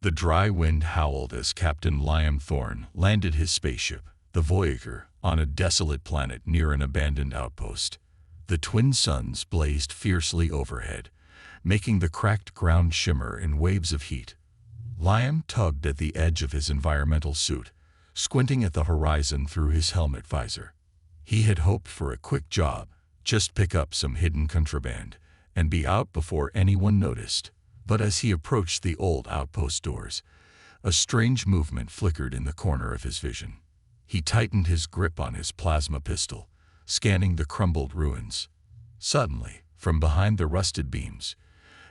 The dry wind howled as Captain Liam Thorne landed his spaceship, the Voyager, on a desolate planet near an abandoned outpost. The twin suns blazed fiercely overhead, making the cracked ground shimmer in waves of heat. Liam tugged at the edge of his environmental suit, squinting at the horizon through his helmet visor. He had hoped for a quick job, just pick up some hidden contraband, and be out before anyone noticed. But as he approached the old outpost doors, a strange movement flickered in the corner of his vision. He tightened his grip on his plasma pistol, scanning the crumbled ruins. Suddenly, from behind the rusted beams,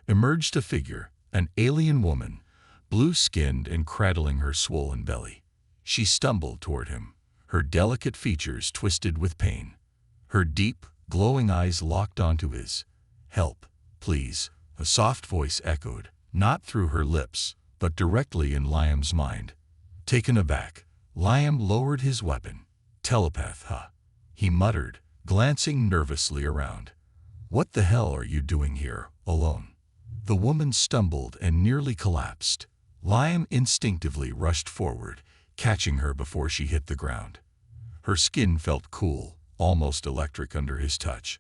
emerged a figure, an alien woman, blue-skinned and cradling her swollen belly. She stumbled toward him, her delicate features twisted with pain. Her deep, glowing eyes locked onto his. "Help, please," a soft voice echoed, not through her lips, but directly in Liam's mind. Taken aback, Liam lowered his weapon. "Telepath, huh?" he muttered, glancing nervously around. "What the hell are you doing here, alone?" The woman stumbled and nearly collapsed. Liam instinctively rushed forward, catching her before she hit the ground. Her skin felt cool, almost electric under his touch.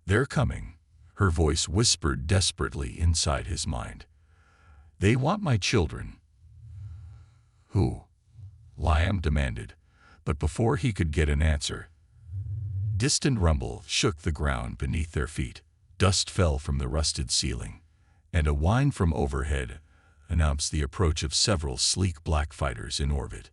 "They're coming," her voice whispered desperately inside his mind. "They want my children." "Who?" Liam demanded, but before he could get an answer, distant rumble shook the ground beneath their feet. Dust fell from the rusted ceiling, and a whine from overhead announced the approach of several sleek black fighters in orbit.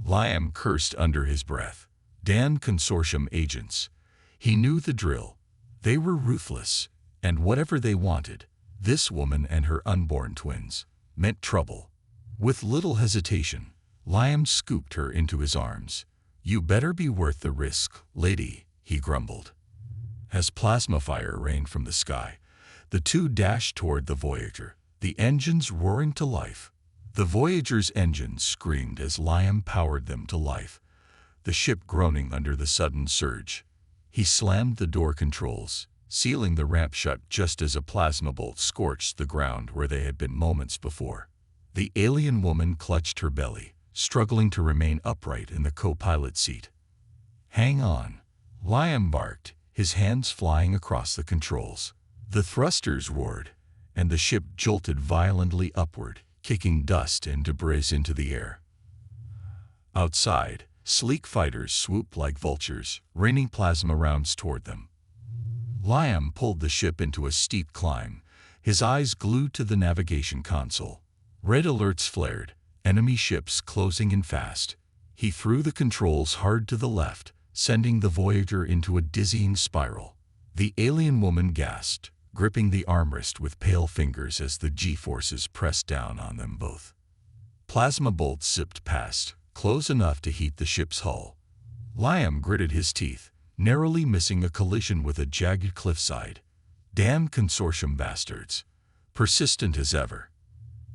Liam cursed under his breath. Dan Consortium agents. He knew the drill. They were ruthless, and whatever they wanted, this woman and her unborn twins, meant trouble. With little hesitation, Liam scooped her into his arms. "You better be worth the risk, lady," he grumbled. As plasma fire rained from the sky, the two dashed toward the Voyager, the engines roaring to life. The Voyager's engines screamed as Liam powered them to life, the ship groaning under the sudden surge. He slammed the door controls, sealing the ramp shut just as a plasma bolt scorched the ground where they had been moments before. The alien woman clutched her belly, struggling to remain upright in the co-pilot seat. "Hang on," Liam barked, his hands flying across the controls. The thrusters roared, and the ship jolted violently upward, kicking dust and debris into the air. Outside, sleek fighters swooped like vultures, raining plasma rounds toward them. Liam pulled the ship into a steep climb, his eyes glued to the navigation console. Red alerts flared, enemy ships closing in fast. He threw the controls hard to the left, sending the Voyager into a dizzying spiral. The alien woman gasped, gripping the armrest with pale fingers as the G-forces pressed down on them both. Plasma bolts zipped past, close enough to heat the ship's hull. Liam gritted his teeth, narrowly missing a collision with a jagged cliffside. Damn Consortium bastards. Persistent as ever.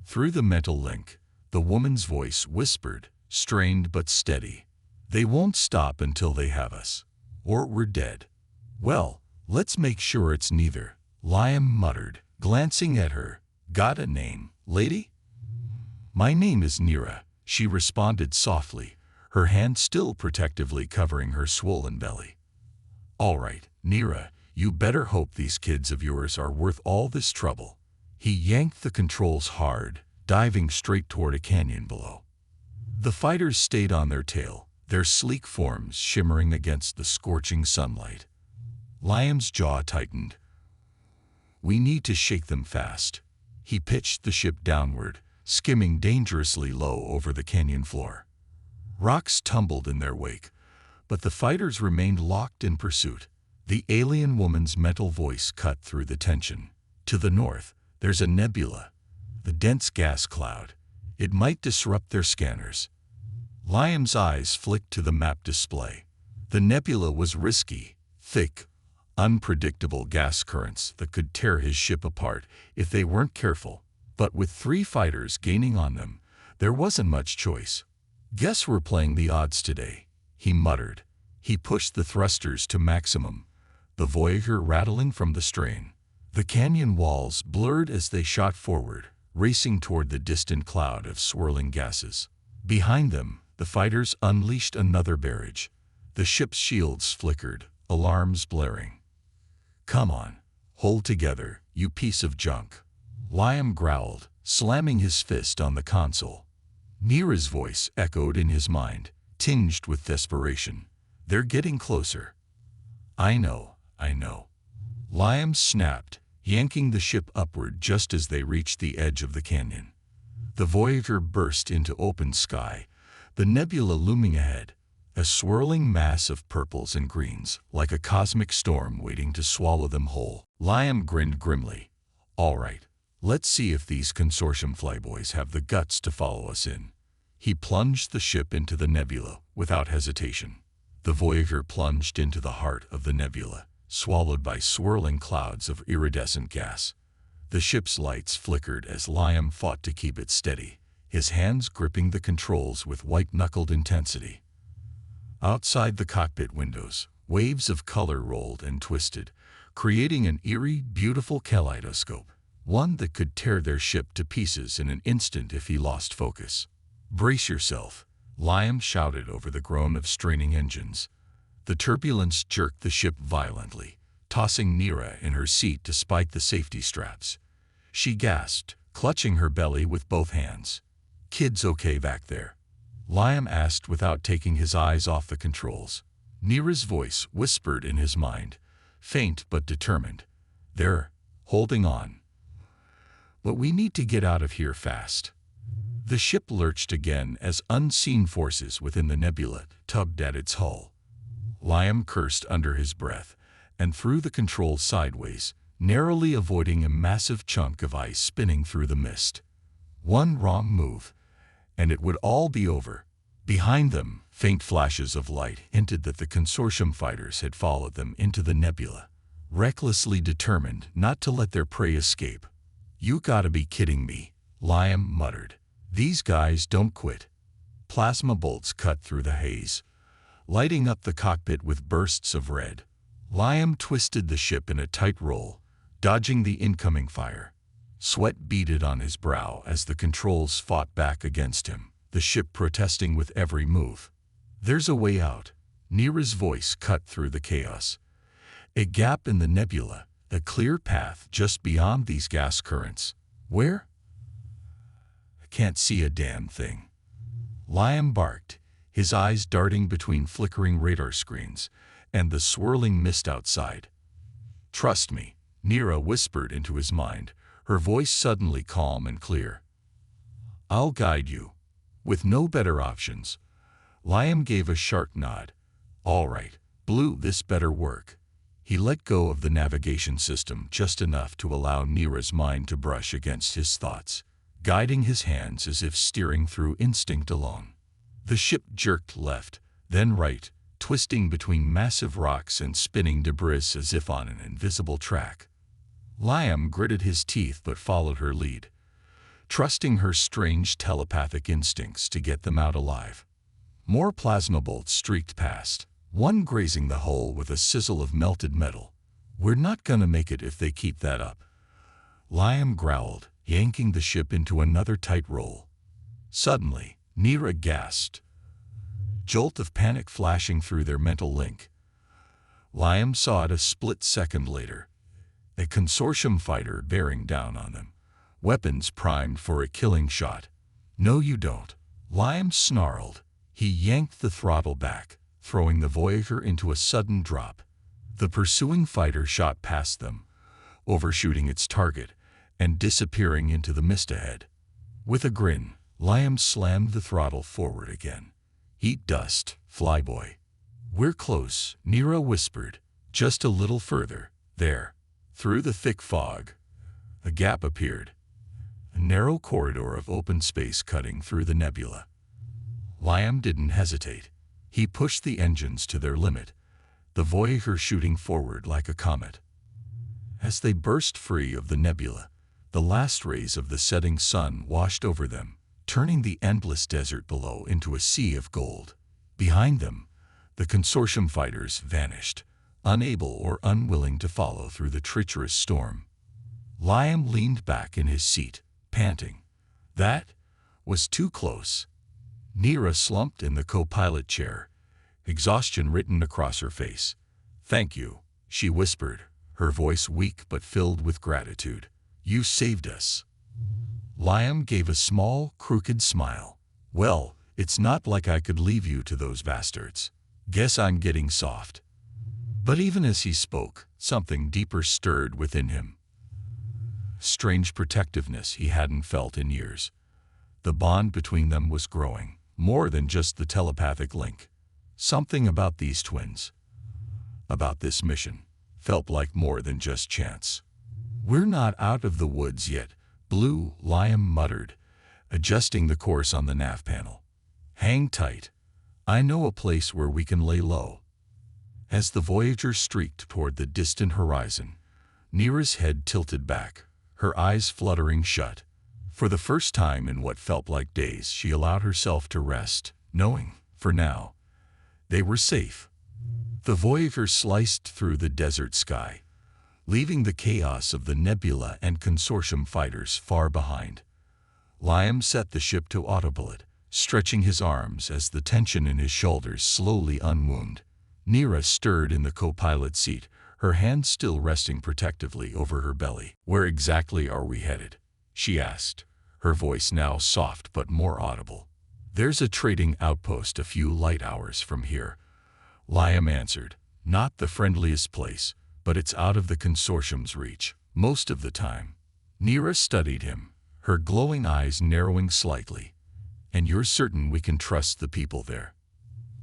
Through the mental link, the woman's voice whispered, strained but steady. "They won't stop until they have us. Or we're dead." "Well, let's make sure it's neither," Liam muttered, glancing at her. "Got a name, lady?" "My name is Nira," she responded softly, her hand still protectively covering her swollen belly. "All right, Nira, you better hope these kids of yours are worth all this trouble." He yanked the controls hard, diving straight toward a canyon below. The fighters stayed on their tail, their sleek forms shimmering against the scorching sunlight. Liam's jaw tightened. "We need to shake them fast." He pitched the ship downward, skimming dangerously low over the canyon floor. Rocks tumbled in their wake, but the fighters remained locked in pursuit. The alien woman's metal voice cut through the tension. "To the north, there's a nebula, the dense gas cloud. It might disrupt their scanners." Liam's eyes flicked to the map display. The nebula was risky, thick, unpredictable gas currents that could tear his ship apart if they weren't careful. But with 3 fighters gaining on them, there wasn't much choice. "Guess we're playing the odds today," he muttered. He pushed the thrusters to maximum, the Voyager rattling from the strain. The canyon walls blurred as they shot forward, racing toward the distant cloud of swirling gases. Behind them, the fighters unleashed another barrage. The ship's shields flickered, alarms blaring. "Come on, hold together, you piece of junk," Liam growled, slamming his fist on the console. Mira's voice echoed in his mind, tinged with desperation. "They're getting closer." I know. Liam snapped, yanking the ship upward just as they reached the edge of the canyon. The Voyager burst into open sky, the nebula looming ahead, a swirling mass of purples and greens, like a cosmic storm waiting to swallow them whole. Liam grinned grimly. "All right, let's see if these consortium flyboys have the guts to follow us in." He plunged the ship into the nebula without hesitation. The Voyager plunged into the heart of the nebula, swallowed by swirling clouds of iridescent gas. The ship's lights flickered as Liam fought to keep it steady, his hands gripping the controls with white-knuckled intensity. Outside the cockpit windows, waves of color rolled and twisted, creating an eerie, beautiful kaleidoscope, one that could tear their ship to pieces in an instant if he lost focus. "Brace yourself," Liam shouted over the groan of straining engines. The turbulence jerked the ship violently, tossing Mira in her seat to spike the safety straps. She gasped, clutching her belly with both hands. "Kids okay back there?" Liam asked without taking his eyes off the controls. Mira's voice whispered in his mind, faint but determined. "They're holding on. But we need to get out of here fast." The ship lurched again as unseen forces within the nebula tugged at its hull. Liam cursed under his breath and threw the controls sideways, narrowly avoiding a massive chunk of ice spinning through the mist. One wrong move, and it would all be over. Behind them, faint flashes of light hinted that the consortium fighters had followed them into the nebula, recklessly determined not to let their prey escape. "You gotta be kidding me," Liam muttered. "These guys don't quit." Plasma bolts cut through the haze, lighting up the cockpit with bursts of red. Liam twisted the ship in a tight roll, dodging the incoming fire. Sweat beaded on his brow as the controls fought back against him, the ship protesting with every move. "There's a way out," Mira's voice cut through the chaos. "A gap in the nebula, a clear path just beyond these gas currents." "Where?" "I can't see a damn thing," Liam barked, his eyes darting between flickering radar screens and the swirling mist outside. "Trust me," Mira whispered into his mind, her voice suddenly calm and clear. "I'll guide you." With no better options, Liam gave a sharp nod. "All right, Blue, this better work." He let go of the navigation system just enough to allow Mira's mind to brush against his thoughts, guiding his hands as if steering through instinct alone. The ship jerked left, then right, twisting between massive rocks and spinning debris as if on an invisible track. Liam gritted his teeth but followed her lead, trusting her strange telepathic instincts to get them out alive. More plasma bolts streaked past, one grazing the hull with a sizzle of melted metal. "We're not gonna make it if they keep that up," Liam growled, yanking the ship into another tight roll. Suddenly, Mira gasped, jolt of panic flashing through their mental link. Liam saw it a split second later, a consortium fighter bearing down on them, weapons primed for a killing shot. "No you don't," Liam snarled. He yanked the throttle back, throwing the Voyager into a sudden drop. The pursuing fighter shot past them, overshooting its target and disappearing into the mist ahead. With a grin, Liam slammed the throttle forward again. "Eat dust, flyboy." "We're close," Mira whispered. "Just a little further. There." Through the thick fog, a gap appeared, a narrow corridor of open space cutting through the nebula. Liam didn't hesitate. He pushed the engines to their limit, the Voyager shooting forward like a comet. As they burst free of the nebula, the last rays of the setting sun washed over them, turning the endless desert below into a sea of gold. Behind them, the consortium fighters vanished, unable or unwilling to follow through the treacherous storm. Liam leaned back in his seat, panting. That was too close. Nira slumped in the co-pilot chair, exhaustion written across her face. "Thank you," she whispered, her voice weak but filled with gratitude. "You saved us." Liam gave a small, crooked smile. "Well, it's not like I could leave you to those bastards. Guess I'm getting soft." But even as he spoke, something deeper stirred within him. Strange protectiveness he hadn't felt in years. The bond between them was growing, more than just the telepathic link. Something about these twins, about this mission, felt like more than just chance. "We're not out of the woods yet, Blue," Liam muttered, adjusting the course on the nav panel. "Hang tight. I know a place where we can lay low." As the Voyager streaked toward the distant horizon, Nira's head tilted back, her eyes fluttering shut. For the first time in what felt like days, she allowed herself to rest, knowing, for now, they were safe. The Voyager sliced through the desert sky, leaving the chaos of the Nebula and Consortium fighters far behind. Liam set the ship to autopilot, stretching his arms as the tension in his shoulders slowly unwound. Nira stirred in the co-pilot seat, her hand still resting protectively over her belly. "Where exactly are we headed?" she asked, her voice now soft but more audible. "There's a trading outpost a few light hours from here," Liam answered. "Not the friendliest place, but it's out of the Consortium's reach, most of the time." Nira studied him, her glowing eyes narrowing slightly. "And you're certain we can trust the people there?"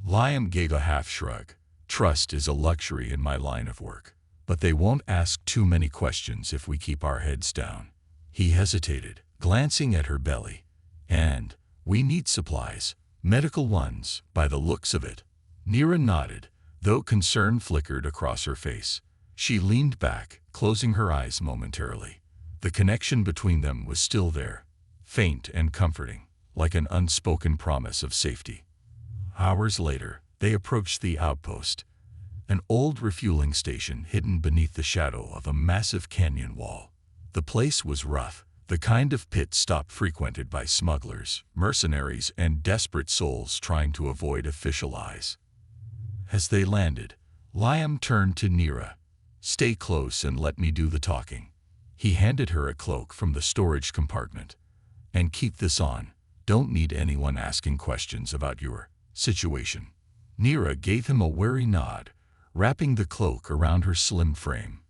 Liam gave a half shrug. "Trust is a luxury in my line of work, but they won't ask too many questions if we keep our heads down." He hesitated, glancing at her belly. "And we need supplies, medical ones, by the looks of it." Nira nodded, though concern flickered across her face. She leaned back, closing her eyes momentarily. The connection between them was still there, faint and comforting, like an unspoken promise of safety. Hours later, they approached the outpost, an old refueling station hidden beneath the shadow of a massive canyon wall. The place was rough, the kind of pit stop frequented by smugglers, mercenaries, and desperate souls trying to avoid official eyes. As they landed, Liam turned to Nira. "Stay close and let me do the talking." He handed her a cloak from the storage compartment. "And keep this on. Don't need anyone asking questions about your situation." Nira gave him a wary nod, wrapping the cloak around her slim frame.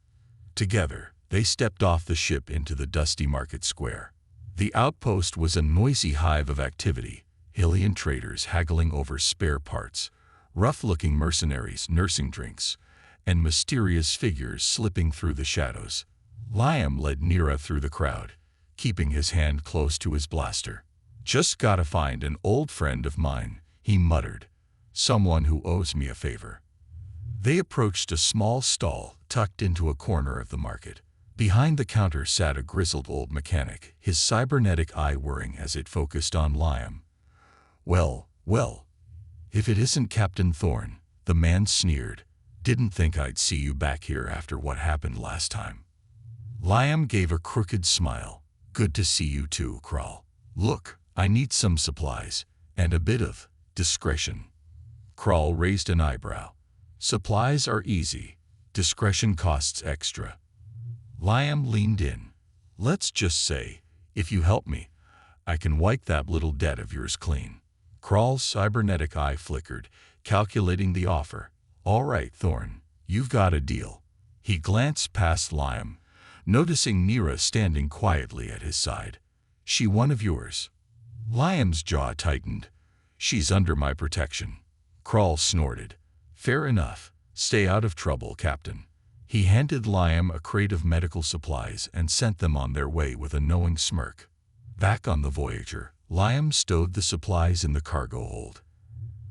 Together, they stepped off the ship into the dusty market square. The outpost was a noisy hive of activity, Hylian traders haggling over spare parts, rough-looking mercenaries nursing drinks, and mysterious figures slipping through the shadows. Liam led Nira through the crowd, keeping his hand close to his blaster. "Just gotta find an old friend of mine," he muttered. "Someone who owes me a favor." They approached a small stall tucked into a corner of the market. Behind the counter sat a grizzled old mechanic, his cybernetic eye whirring as it focused on Liam. Well, if it isn't Captain Thorne," the man sneered. "Didn't think I'd see you back here after what happened last time." Liam gave a crooked smile. "Good to see you too, Kral. Look, I need some supplies, and a bit of discretion." Kral raised an eyebrow. "Supplies are easy. Discretion costs extra." Liam leaned in. "Let's just say, if you help me, I can wipe that little debt of yours clean." Kral's cybernetic eye flickered, calculating the offer. "All right, Thorne, you've got a deal." He glanced past Liam, noticing Nira standing quietly at his side. "She one of yours?" Liam's jaw tightened. "She's under my protection." Kral snorted. "Fair enough. Stay out of trouble, Captain." He handed Liam a crate of medical supplies and sent them on their way with a knowing smirk. Back on the Voyager, Liam stowed the supplies in the cargo hold.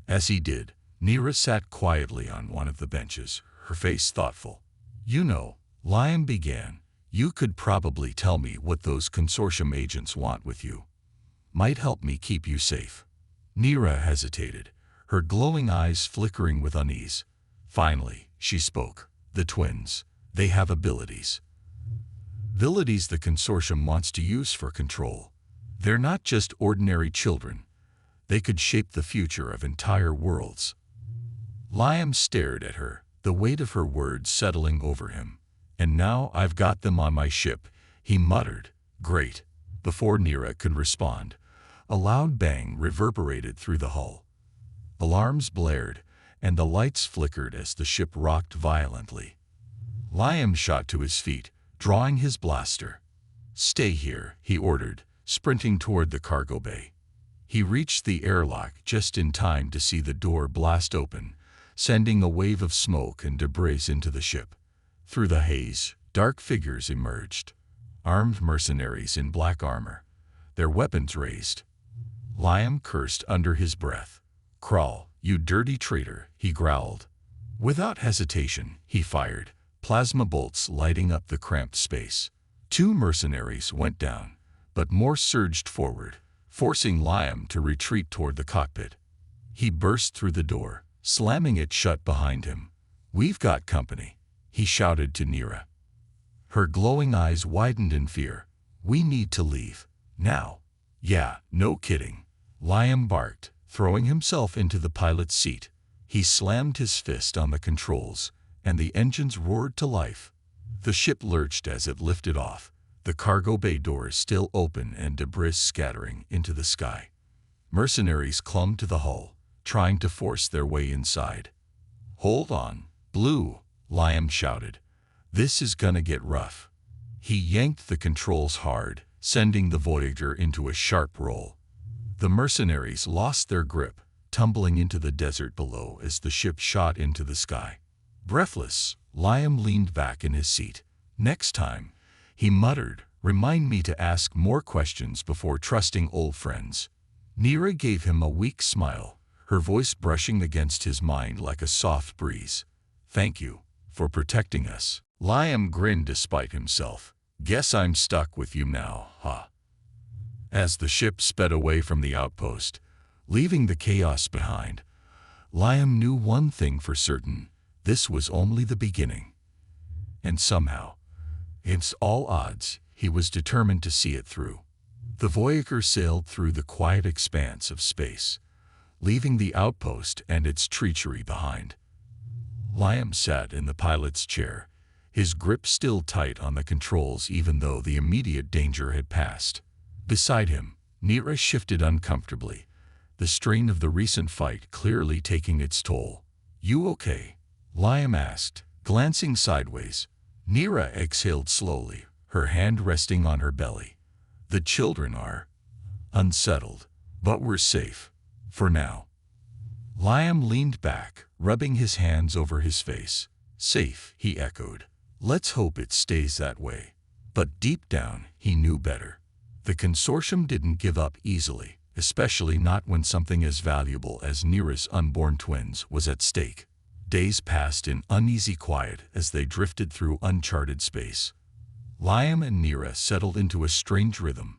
As he did, Nira sat quietly on one of the benches, her face thoughtful. "You know," Liam began, "you could probably tell me what those Consortium agents want with you. Might help me keep you safe." Nira hesitated, her glowing eyes flickering with unease. Finally, she spoke. "The twins. They have abilities." abilities the consortium wants to use for control. They're not just ordinary children. They could shape the future of entire worlds. Liam stared at her, the weight of her words settling over him. And now I've got them on my ship, he muttered. Great. Before Nira could respond, a loud bang reverberated through the hull. Alarms blared, and the lights flickered as the ship rocked violently. Liam shot to his feet, drawing his blaster. Stay here, he ordered, sprinting toward the cargo bay. He reached the airlock just in time to see the door blast open, sending a wave of smoke and debris into the ship. Through the haze, dark figures emerged. Armed mercenaries in black armor, their weapons raised. Liam cursed under his breath. Crawl, you dirty traitor, he growled. Without hesitation, he fired, plasma bolts lighting up the cramped space. 2 mercenaries went down, but more surged forward, forcing Liam to retreat toward the cockpit. He burst through the door, slamming it shut behind him. We've got company, he shouted to Nira. Her glowing eyes widened in fear. We need to leave. Now. Yeah, no kidding. Liam barked, throwing himself into the pilot's seat. He slammed his fist on the controls, and the engines roared to life. The ship lurched as it lifted off, the cargo bay doors still open and debris scattering into the sky. Mercenaries clung to the hull, trying to force their way inside. Hold on, Blue, Liam shouted. This is gonna get rough. He yanked the controls hard, sending the Voyager into a sharp roll. The mercenaries lost their grip, tumbling into the desert below as the ship shot into the sky. Breathless, Liam leaned back in his seat. Next time, he muttered, remind me to ask more questions before trusting old friends. Nira gave him a weak smile, her voice brushing against his mind like a soft breeze. Thank you for protecting us. Liam grinned despite himself. Guess I'm stuck with you now, huh? As the ship sped away from the outpost, leaving the chaos behind, Liam knew one thing for certain. This was only the beginning. And somehow, against all odds, he was determined to see it through. The Voyager sailed through the quiet expanse of space, leaving the outpost and its treachery behind. Liam sat in the pilot's chair, his grip still tight on the controls even though the immediate danger had passed. Beside him, Nira shifted uncomfortably, the strain of the recent fight clearly taking its toll. You okay? Liam asked, glancing sideways. Nira exhaled slowly, her hand resting on her belly. The children are unsettled, but we're safe. For now. Liam leaned back, rubbing his hands over his face. Safe, he echoed. Let's hope it stays that way. But deep down, he knew better. The consortium didn't give up easily, especially not when something as valuable as Nira's unborn twins was at stake. Days passed in uneasy quiet as they drifted through uncharted space. Liam and Nira settled into a strange rhythm.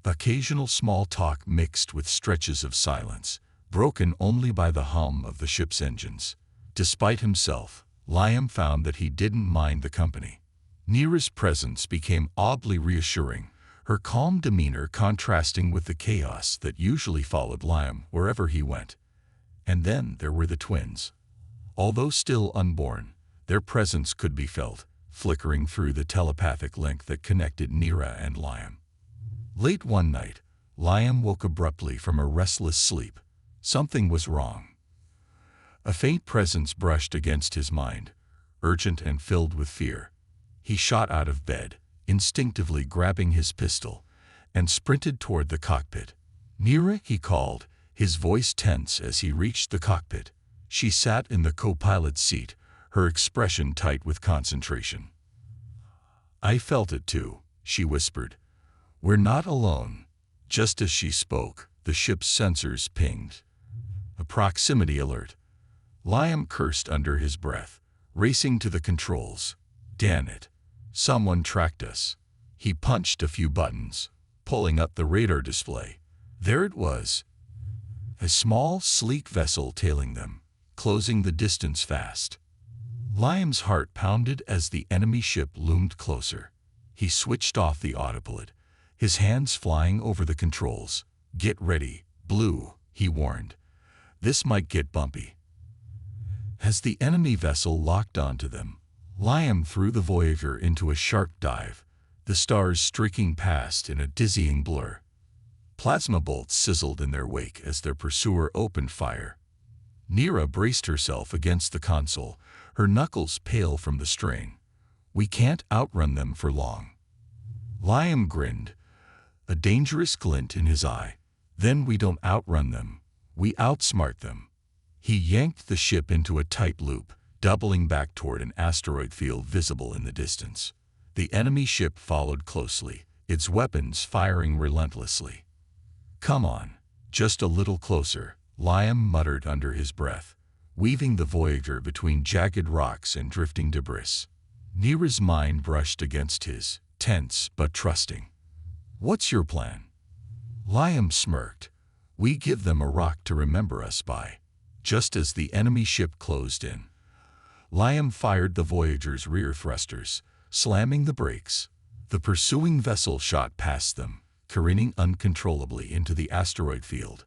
Occasional small talk mixed with stretches of silence, broken only by the hum of the ship's engines. Despite himself, Liam found that he didn't mind the company. Nira's presence became oddly reassuring, her calm demeanor contrasting with the chaos that usually followed Liam wherever he went. And then there were the twins. Although still unborn, their presence could be felt, flickering through the telepathic link that connected Nira and Liam. Late one night, Liam woke abruptly from a restless sleep. Something was wrong. A faint presence brushed against his mind, urgent and filled with fear. He shot out of bed, instinctively grabbing his pistol, and sprinted toward the cockpit. Nira, he called, his voice tense as he reached the cockpit. She sat in the co-pilot's seat, her expression tight with concentration. I felt it too, she whispered. We're not alone. Just as she spoke, the ship's sensors pinged. A proximity alert. Liam cursed under his breath, racing to the controls. Damn it. Someone tracked us. He punched a few buttons, pulling up the radar display. There it was. A small, sleek vessel tailing them, closing the distance fast. Liam's heart pounded as the enemy ship loomed closer. He switched off the autopilot, his hands flying over the controls. "Get ready, Blue," he warned. "This might get bumpy." As the enemy vessel locked onto them, Liam threw the Voyager into a sharp dive, the stars streaking past in a dizzying blur. Plasma bolts sizzled in their wake as their pursuer opened fire. Neera braced herself against the console, her knuckles pale from the strain. "We can't outrun them for long." Liam grinned, a dangerous glint in his eye. "Then we don't outrun them, we outsmart them." He yanked the ship into a tight loop, doubling back toward an asteroid field visible in the distance. The enemy ship followed closely, its weapons firing relentlessly. "Come on, just a little closer," Liam muttered under his breath, weaving the Voyager between jagged rocks and drifting debris. Neera's mind brushed against his, tense but trusting. "What's your plan?" Liam smirked. "We give them a rock to remember us by." Just as the enemy ship closed in, Liam fired the Voyager's rear thrusters, slamming the brakes. The pursuing vessel shot past them, careening uncontrollably into the asteroid field.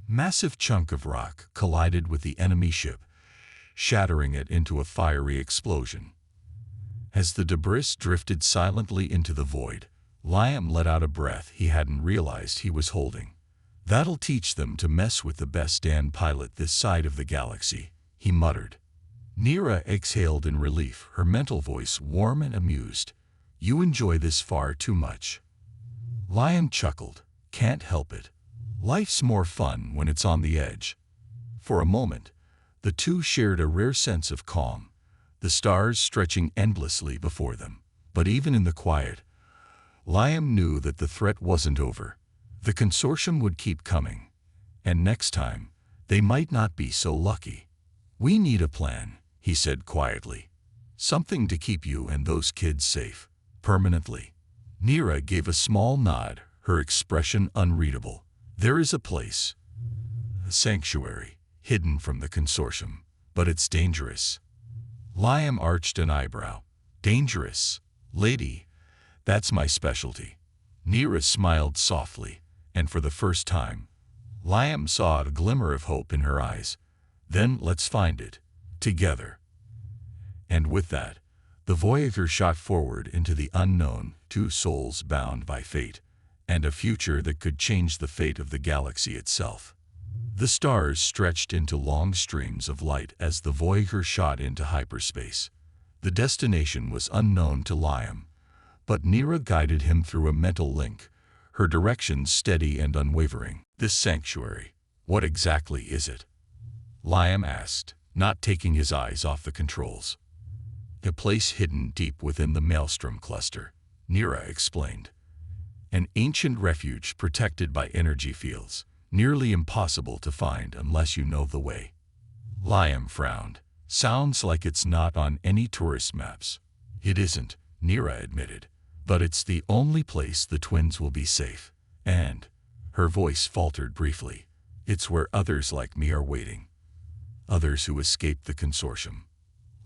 Massive chunk of rock collided with the enemy ship, shattering it into a fiery explosion. As the debris drifted silently into the void, Liam let out a breath he hadn't realized he was holding. "That'll teach them to mess with the best damn pilot this side of the galaxy," he muttered. Neera exhaled in relief, her mental voice warm and amused. "You enjoy this far too much." Liam chuckled. "Can't help it. Life's more fun when it's on the edge." For a moment, the two shared a rare sense of calm, the stars stretching endlessly before them. But even in the quiet, Liam knew that the threat wasn't over. The consortium would keep coming. And next time, they might not be so lucky. "We need a plan," he said quietly. "Something to keep you and those kids safe, permanently." Neera gave a small nod, her expression unreadable. "There is a place, a sanctuary, hidden from the consortium, but it's dangerous." Liam arched an eyebrow. "Dangerous, lady? That's my specialty." Neera smiled softly, and for the first time, Liam saw a glimmer of hope in her eyes. "Then let's find it, together." And with that, the Voyager shot forward into the unknown, two souls bound by fate, and a future that could change the fate of the galaxy itself. The stars stretched into long streams of light as the Voyager shot into hyperspace. The destination was unknown to Liam, but Neera guided him through a mental link, her directions steady and unwavering. "This sanctuary, what exactly is it?" Liam asked, not taking his eyes off the controls. "A place hidden deep within the Maelstrom cluster," Neera explained. "An ancient refuge protected by energy fields, nearly impossible to find unless you know the way." Liam frowned. "Sounds like it's not on any tourist maps." "It isn't," Neera admitted, "but it's the only place the twins will be safe. And," her voice faltered briefly, "it's where others like me are waiting. Others who escaped the consortium."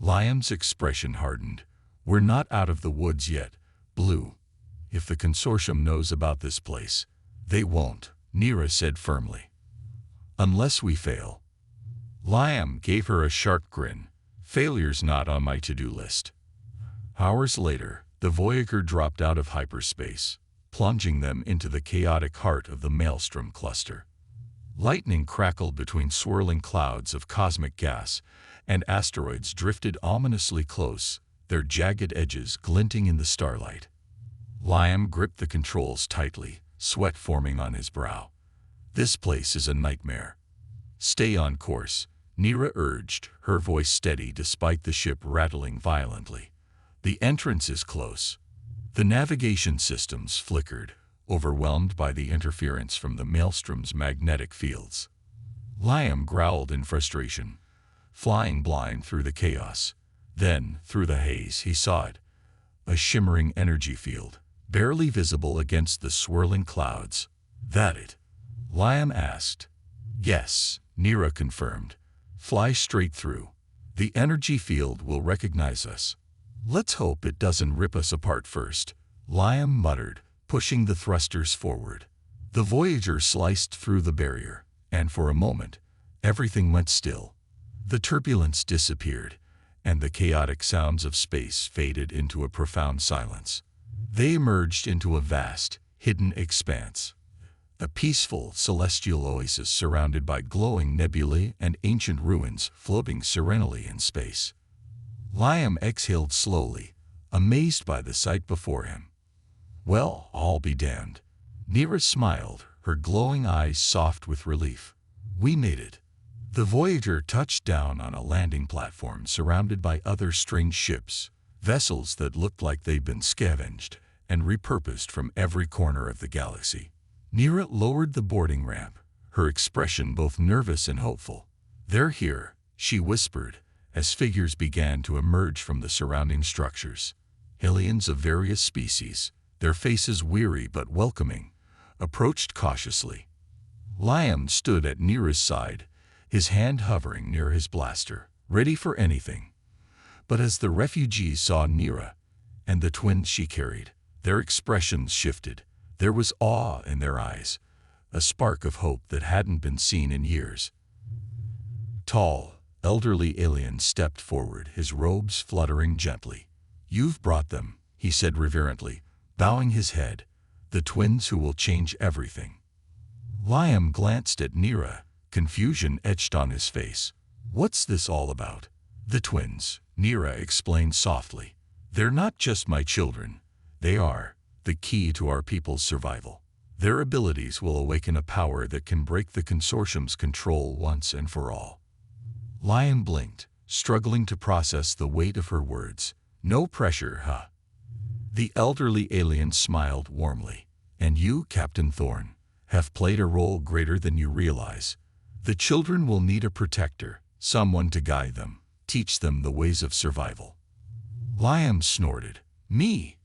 Liam's expression hardened. "We're not out of the woods yet, Blue. If the consortium knows about this place, they won't," Neera said firmly. "Unless we fail." Liam gave her a sharp grin. "Failure's not on my to-do list." Hours later, the Voyager dropped out of hyperspace, plunging them into the chaotic heart of the Maelstrom cluster. Lightning crackled between swirling clouds of cosmic gas, and asteroids drifted ominously close, their jagged edges glinting in the starlight. Liam gripped the controls tightly, sweat forming on his brow. "This place is a nightmare." "Stay on course," Neera urged, her voice steady despite the ship rattling violently. "The entrance is close." The navigation systems flickered, overwhelmed by the interference from the Maelstrom's magnetic fields. Liam growled in frustration, flying blind through the chaos. Then, through the haze, he saw it. A shimmering energy field, barely visible against the swirling clouds. "That it?" Liam asked. "Yes," Neera confirmed. "Fly straight through. The energy field will recognize us." Let's hope it doesn't rip us apart first, Liam muttered, pushing the thrusters forward. The Voyager sliced through the barrier, and for a moment, everything went still. The turbulence disappeared, and the chaotic sounds of space faded into a profound silence. They emerged into a vast, hidden expanse. A peaceful, celestial oasis surrounded by glowing nebulae and ancient ruins floating serenely in space. Liam exhaled slowly, amazed by the sight before him. Well, I'll be damned. Nira smiled, her glowing eyes soft with relief. We made it. The Voyager touched down on a landing platform surrounded by other strange ships, vessels that looked like they'd been scavenged and repurposed from every corner of the galaxy. Nira lowered the boarding ramp, her expression both nervous and hopeful. They're here, she whispered, as figures began to emerge from the surrounding structures. Aliens of various species, their faces weary but welcoming, approached cautiously. Liam stood at Nira's side, his hand hovering near his blaster, ready for anything. But as the refugees saw Nira and the twins she carried, their expressions shifted. There was awe in their eyes, a spark of hope that hadn't been seen in years. Tall, elderly alien stepped forward, his robes fluttering gently. You've brought them, he said reverently, bowing his head, the twins who will change everything. Liam glanced at Nira, confusion etched on his face. What's this all about? The twins, Nira explained softly. They're not just my children. They are the key to our people's survival. Their abilities will awaken a power that can break the consortium's control once and for all. Liam blinked, struggling to process the weight of her words. No pressure, huh? The elderly alien smiled warmly. And you, Captain Thorne, have played a role greater than you realize. The children will need a protector, someone to guide them, teach them the ways of survival. Liam snorted. Me?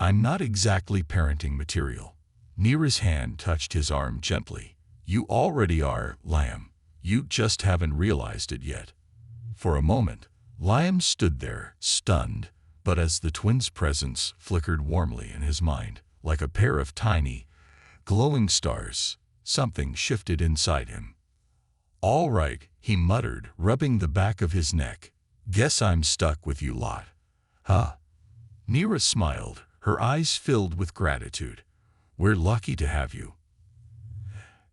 I'm not exactly parenting material. Nira's hand touched his arm gently. You already are, Liam. You just haven't realized it yet. For a moment, Liam stood there, stunned, but as the twins' presence flickered warmly in his mind, like a pair of tiny, glowing stars, something shifted inside him. All right, he muttered, rubbing the back of his neck. Guess I'm stuck with you lot. Huh? Nira smiled, her eyes filled with gratitude. We're lucky to have you.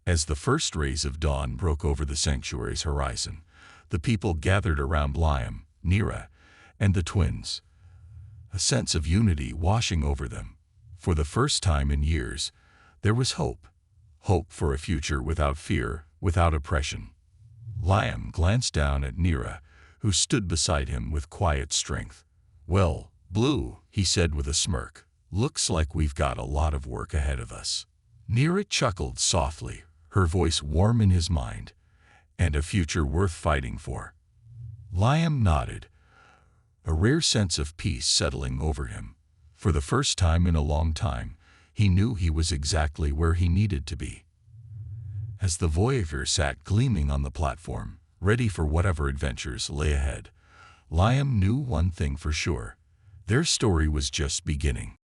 As the first rays of dawn broke over the sanctuary's horizon, the people gathered around Liam, Nira, and the twins, a sense of unity washing over them. For the first time in years, there was hope. Hope for a future without fear, without oppression. Liam glanced down at Nira, who stood beside him with quiet strength. Well, Blue, he said with a smirk, looks like we've got a lot of work ahead of us. Nira chuckled softly, her voice warm in his mind, and a future worth fighting for. Liam nodded, a rare sense of peace settling over him. For the first time in a long time, he knew he was exactly where he needed to be. As the Voyager sat gleaming on the platform, ready for whatever adventures lay ahead, Liam knew one thing for sure. Their story was just beginning.